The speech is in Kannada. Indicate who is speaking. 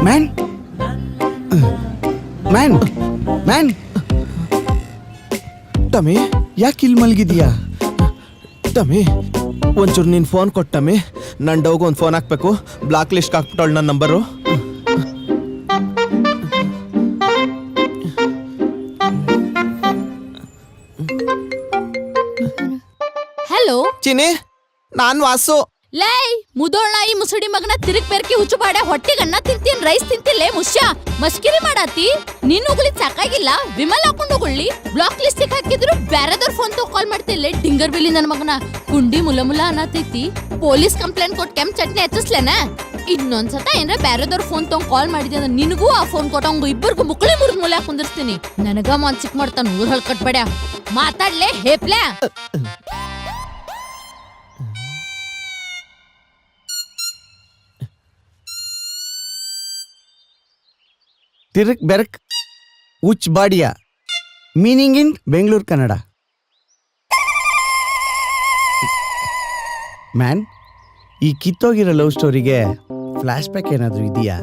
Speaker 1: ಮ್ಯಾನ್ ಮ್ಯಾನ್ ಮ್ಯಾನ್ ಟಮಿ ಯಾಕೆ ಇಲ್ಲಿ ಮಲಗಿದೀಯಾ? ಟಮಿ ಒಂಚೂರು ನೀನು ಫೋನ್ ಕೊಟ್ಟಮ್ಮಿ, ನನ್ನ ಡೌಗೆ ಒಂದು ಫೋನ್ ಹಾಕ್ಬೇಕು. ಬ್ಲಾಕ್ ಲಿಸ್ಟ್ ಹಾಕ್ಬಿಟ್ಟವಳು ನನ್ನ ನಂಬರು.
Speaker 2: ಹಲೋ
Speaker 1: ಚಿನಿ, ನಾನು ವಾಸು.
Speaker 2: ಲೇ ಮುದೋಳ್ನ ಈ ಮುಸುಡಿ ಮಗನ ತಿರುಗ್ ಬೆರ್ಕಿ ಹುಚ್ಚು ಬಾಡೆ ಹೊಟ್ಟಿಗೆ ಅನ್ನ ತಿಂತೀನಿ, ರೈಸ್ ತಿಂತಿಲ್ಲೇ ಮುಷ್ಯ ಮಸ್ಕಿರಿ ಮಾಡಾತಿ. ನೀನ್ ಉಗುಳಿದ್ ಸಾಕಾಗಿಲ್ಲ, ವಿಮಲ್ ಹಾಕೊಂಡು ಉಗುಳ್ಳಿ. ಬ್ಲಾಕ್ ಲಿಸ್ಟ್ ಹಾಕಿದ್ರು ಬ್ಯಾರದವ್ರ ಫೋನ್ ತಗೋ ಕಾಲ್ ಮಾಡ್ತಿಲ್ಲ. ಡಿಂಗರ್ ಬಿಲಿ ನನ್ ಮಗನ ಕುಂಡಿ ಮುಲ ಮುಲ ಅನ್ನತೈತಿ. ಪೊಲೀಸ್ ಕಂಪ್ಲೇಂಟ್ ಕೊಟ್ಟು ಕೆಂಪ್ ಚಟ್ನಿ ಹಚ್ಚಿಸ್ಲೇನ? ಇನ್ನೊಂದ್ಸತ ಏನ್ರ ಬ್ಯಾರದವ್ರ ಫೋನ್ ತಗೊಂಡ್ ಕಾಲ್ ಮಾಡಿದೆ ಅಂದ್ರೆ ನಿನಗೂ ಆ ಫೋನ್ ಕೊಟ್ಟಂಗು ಇಬ್ಬರಿಗೂ ಮುಕ್ಳಿ ಮುರಿದ್ ಮೂಲೆ ಕುಂದಿರ್ಸ್ತೀನಿ. ನನಗ ಮಾನ್ ಚಿಕ್ ಮಾಡ್ತಾನ, ಊರ್ ಹಳ್ಕಟ್ಬೇಡ. ಮಾತಾಡ್ಲೆ ಹೇಪ್ಲೆ.
Speaker 1: ತಿರುಕ್ ಬೆರಕ್ ಉಚ್ ಬಾಡಿಯ meaning in Bengaluru Kannada. Man, ಈ ಕಿತ್ತೋಗಿರೋ ಲವ್ ಸ್ಟೋರಿಗೆ ಫ್ಲಾಶ್ ಬ್ಯಾಕ್ ಏನಾದರೂ ಇದೆಯಾ?